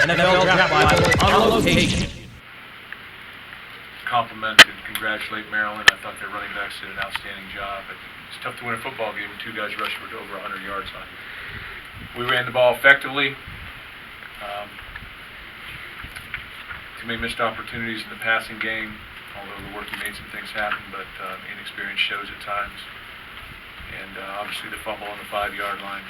NFL Draft Bible on location. Compliment and congratulate Maryland. I thought their running backs did an outstanding job. It's tough to win a football game when two guys rush for over 100 yards on you. We ran the ball effectively. Too many missed opportunities in the passing game, although the rookie made some things happen, but inexperience shows at times. And obviously the fumble on the 5-yard line.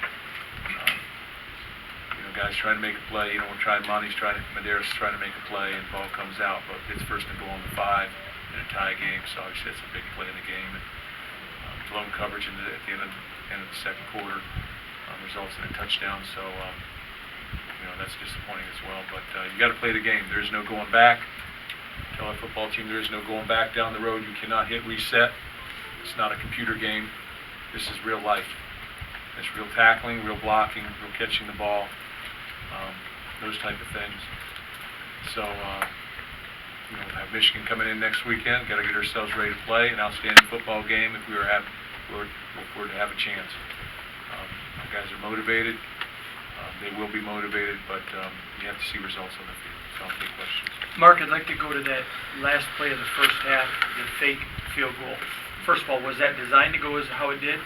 Guys trying to make a play. Medeiros trying to make a play, and the ball comes out, but it's first and goal on the 5 in a tie game. So obviously that's a big play in the game. And blown coverage at the end of the second quarter results in a touchdown. So that's disappointing as well. But you got to play the game. There is no going back. Tell our football team there is no going back down the road. You cannot hit reset. It's not a computer game. This is real life. It's real tackling, real blocking, real catching the ball. Those type of things. So, have Michigan coming in next weekend. Got to get ourselves ready to play an outstanding football game if we were to have a chance. Our guys are motivated. They will be motivated, but you have to see results on the field. So, I'll take questions. Mark, I'd like to go to that last play of the first half, the fake field goal. First of all, was that designed to go as how it did?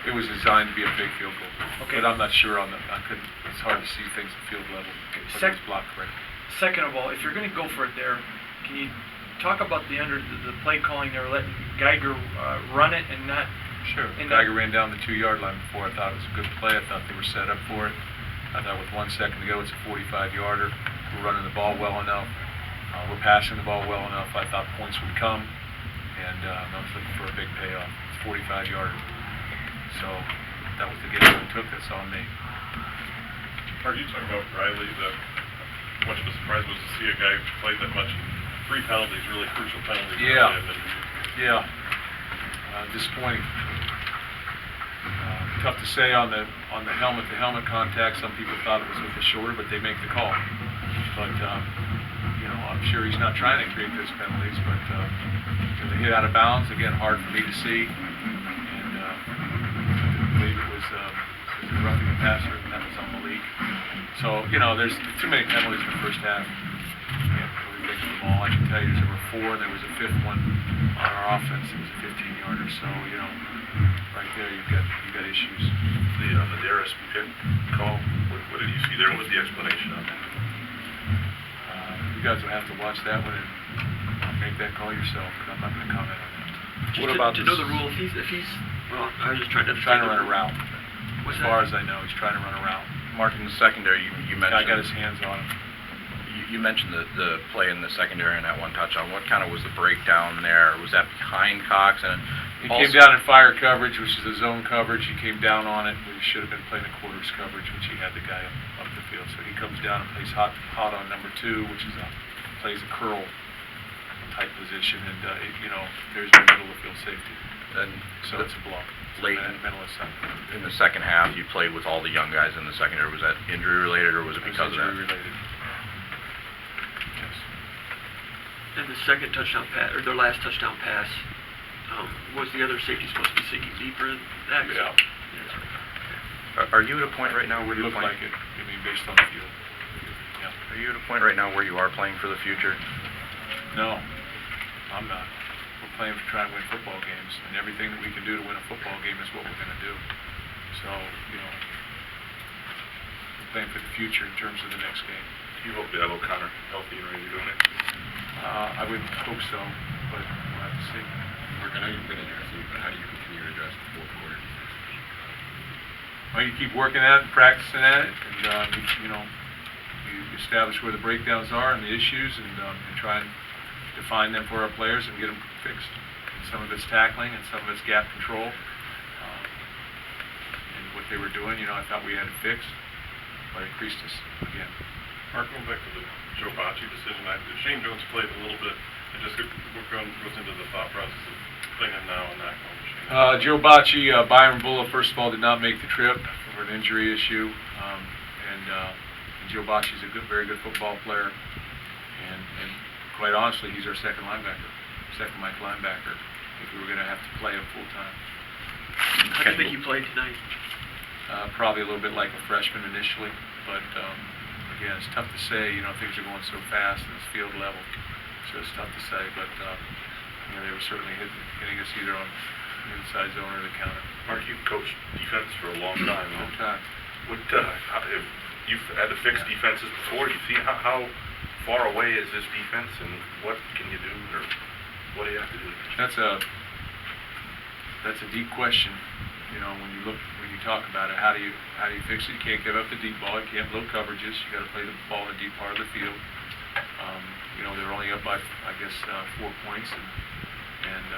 It was designed to be a big field goal, okay. But I'm not sure on the. It's hard to see things at field level. But it was blocked correctly. Second of all, if you're going to go for it there, can you talk about the play calling there, letting Geiger run it and not? Sure. Geiger ran down the 2-yard line before. I thought it was a good play. I thought they were set up for it. I thought with 1 second to go, it's a 45-yarder. We're running the ball well enough. We're passing the ball well enough. I thought points would come, and I was looking for a big payoff. It's 45-yarder. So that was the game we took. That's on me. Mark, you talking about Riley, that much of a surprise was to see a guy play that much. 3 penalties, really crucial penalties. Yeah. Disappointing. Tough to say on the helmet-to-helmet contact. Some people thought it was with the shoulder, but they make the call. But I'm sure he's not trying to create those penalties. But the hit out of bounds, again, hard for me to see. I believe it was roughing the passer, and that was on Malik. So, there's too many penalties in the first half. Can't really think of them all. I can tell you there's over 4, and there was a 5th one on our offense. It was a 15-yarder. So, right there you've got issues. The Medeiros pick call, what did you see there? What was the explanation on that? You guys will have to watch that one and make that call yourself, but I'm not going to comment on that. What about to know the rule? If he's well, I was just trying to run a route. As far as I know, he's trying to run a route. Mark, in the secondary, you mentioned. I got his hands on him. You mentioned the play in the secondary and that one touchdown. What kind of was the breakdown there? Was that behind Cox? And he came down in fire coverage, which is the zone coverage. He came down on it. We should have been playing the quarters coverage, which he had the guy up the field. So he comes down and plays hot on number 2, which is plays a curl type position, and there's the middle of field safety. And so it's a block. Late in the second half, you played with all the young guys in the secondary. Was that injury related, or was it because of that? Injury related. Yes. And the second touchdown pass, or their last touchdown pass, was the other safety supposed to be sinking deeper than that? Yeah. Are you at a point right now where you're playing? Look like it. I mean, based on the field. Yeah. Are you at a point right now where you are playing for the future? No, I'm not. We're playing to try and win football games, and everything that we can do to win a football game is what we're going to do. So, we're playing for the future in terms of the next game. You hope to have O'Connor healthy and ready to go next season? I would hope so, but we'll have to see. Mark, I know you've been addressing it, but how do you continue to address the fourth quarter defense? Well, you keep working at it and practicing at it, and you establish where the breakdowns are and the issues, and try and define them for our players and get them fixed. And some of it's tackling, and some of it's gap control. And what they were doing, I thought we had it fixed, but it creased us again. Mark, going back to the Joe Bocci decision, Shane Jones played a little bit. It just goes into the thought process of playing him now and not going to Shane. Joe Bocci, Byron Bulla, first of all, did not make the trip for an injury issue. And Joe Bocci is a very good football player. And quite honestly, he's our second Mike linebacker if we were going to have to play him full time. How do you think he played tonight? probably a little bit like a freshman initially, but again, it's tough to say. Things are going so fast at this field level, so it's tough to say. But they were certainly hitting us either on the inside zone or the counter. Mark, you've coached defense for a long time. Long time. If you've had to fix defenses before, you see how far away is this defense, and what can you do, or what do you have to do? That's a deep question. When you talk about it, how do you fix it? You can't give up the deep ball. You can't blow coverages. You got to play the ball in the deep part of the field. They're only up by 4 points, and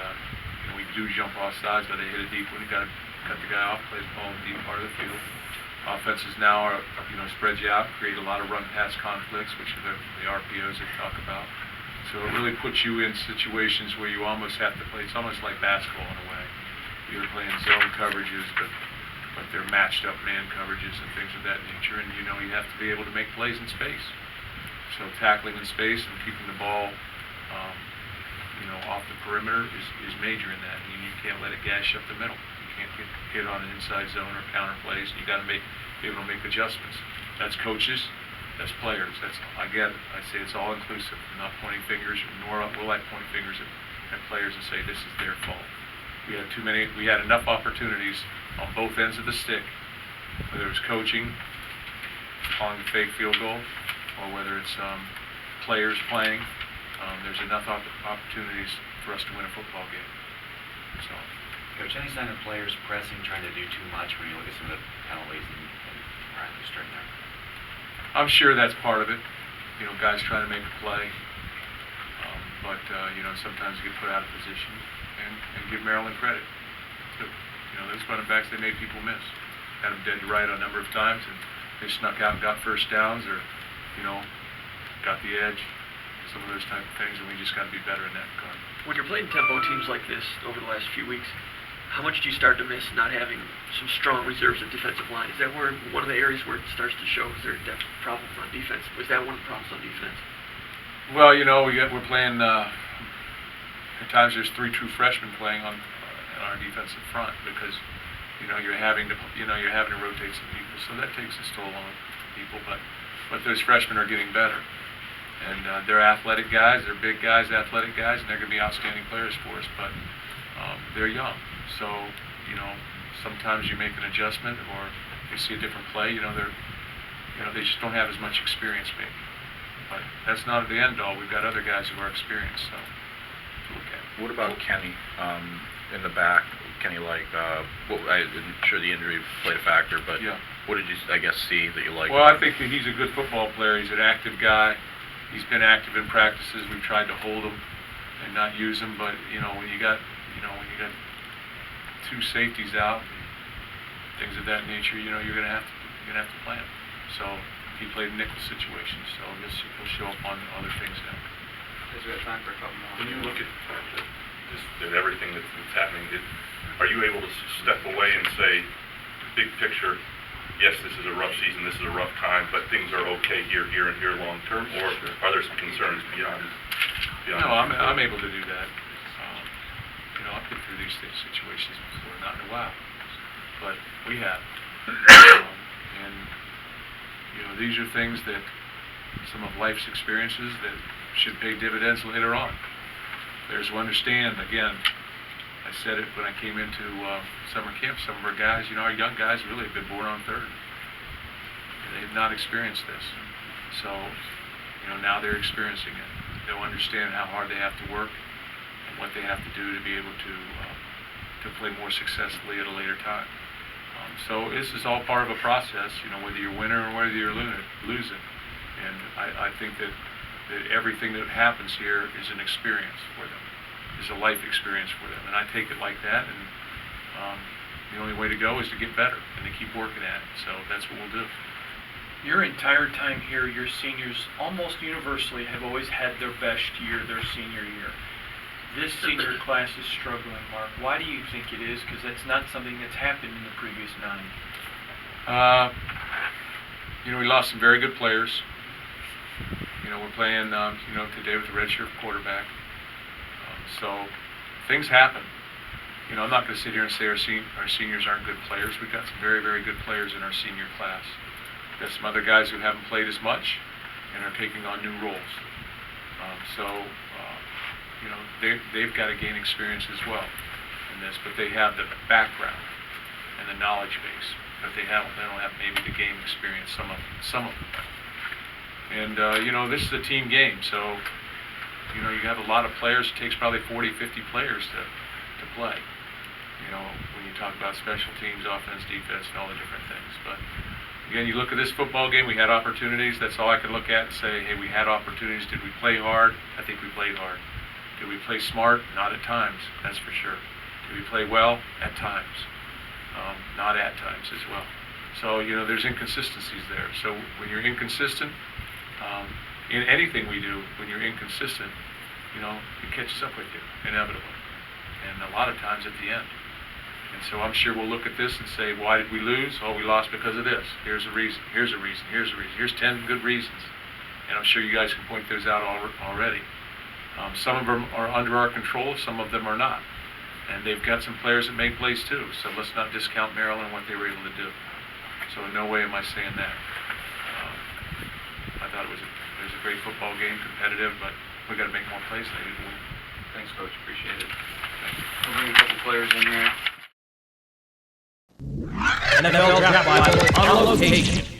we do jump off sides, but they hit it deep when you got to cut the guy off, play the ball in the deep part of the field. Offenses now are spread you out, create a lot of run-pass conflicts, which are the RPOs they talk about. So it really puts you in situations where you almost have to play. It's almost like basketball in a way. You're playing zone coverages, but they're matched up man coverages and things of that nature, and you have to be able to make plays in space. So tackling in space and keeping the ball, off the perimeter is major in that. You can't let it gash up the middle. You can't get hit on an inside zone or counter plays. You got to be able to make adjustments. That's coaches. That's players. I get it. I say it's all inclusive. I'm not pointing fingers, nor will I point fingers at players and say this is their fault. We had enough opportunities on both ends of the stick, whether it was coaching, calling the fake field goal, or whether it's players playing. There's enough opportunities for us to win a football game. So, Coach, any sign of players pressing, trying to do too much when you look at some of the penalties and practice during there? I'm sure that's part of it. Guys trying to make a play, but sometimes you get put out of position. And give Maryland credit too. Those running backs, they made people miss. Had them dead to right a number of times, and they snuck out and got first downs, or got the edge. Some of those type of things, and we just got to be better in that regard. When you're playing tempo teams like this over the last few weeks, how much do you start to miss not having some strong reserves at defensive line? Is that one of the areas where it starts to show? Is there depth problems on defense? Was that one of the problems on defense? Well, we're playing. At times, there's 3 true freshmen playing on our defensive front because you're having to rotate some people, so that takes its toll on people. But those freshmen are getting better. And they're athletic guys, they're big guys, athletic guys, and they're going to be outstanding players for us. But they're young, so sometimes you make an adjustment, or you see a different play. They just don't have as much experience maybe. But that's not the end all. We've got other guys who are experienced, so to look at. What about Kenny in the back? Kenny, I'm sure the injury played a factor, but yeah. What did you, see that you like? Well, I think that he's a good football player. He's an active guy. He's been active in practices. We've tried to hold him and not use him, but when you got 2 safeties out, things of that nature, you're gonna have to play him. So he played nickel situations, so he'll show up on other things now. Because we have time for a couple more. When you look at everything that's happening, are you able to step away and say, big picture, yes, this is a rough season, this is a rough time, but things are okay here, and here long term, or are there some concerns beyond? No, I'm able to do that. I've been through these situations before, not in a while, but we have. And these are things that some of life's experiences that should pay dividends later on. Players will understand. Again, I said it when I came into summer camp. Some of our guys, our young guys, really have been born on third. They've not experienced this, so now they're experiencing it. They'll understand how hard they have to work and what they have to do to be able to play more successfully at a later time. So this is all part of a process, whether you're winning or whether you're losing. And I think that everything that happens here is an experience for them, is a life experience for them. And I take it like that, and the only way to go is to get better and to keep working at it. So that's what we'll do. Your entire time here, your seniors almost universally have always had their best year, their senior year. This senior class is struggling, Mark. Why do you think it is? Because that's not something that's happened in the previous 9. We lost some very good players. We're playing, today with a redshirt quarterback. So things happen. You know, I'm not going to sit here and say our seniors aren't good players. We've got some very, very good players in our senior class. We've got some other guys who haven't played as much and are taking on new roles. You know, they've got to gain experience as well in this, but they have the background and the knowledge base. But they don't have maybe the game experience, some of them. And, you know, this is a team game, so, you know, you have a lot of players. It takes probably 40, 50 players to play. You know, when you talk about special teams, offense, defense, and all the different things. But, again, you look at this football game, we had opportunities. That's all I can look at and say, hey, we had opportunities. Did we play hard? I think we played hard. Did we play smart? Not at times, that's for sure. Did we play well? At times. Not at times as well. So, you know, there's inconsistencies there. So when you're inconsistent, in anything we do, when you're inconsistent, you know, it catches up with you, inevitably. And a lot of times at the end. And so I'm sure we'll look at this and say, why did we lose? Oh, we lost because of this. Here's a reason, here's a reason, here's a reason. Here's 10 good reasons. And I'm sure you guys can point those out already. Some of them are under our control, some of them are not. And they've got some players that make plays too, so let's not discount Maryland and what they were able to do. So in no way am I saying that. I thought it was a great football game, competitive, but we got to make more plays maybe to win. Thanks, Coach. Appreciate it. Thank you. We'll bring a couple players in here. NFL draft on location.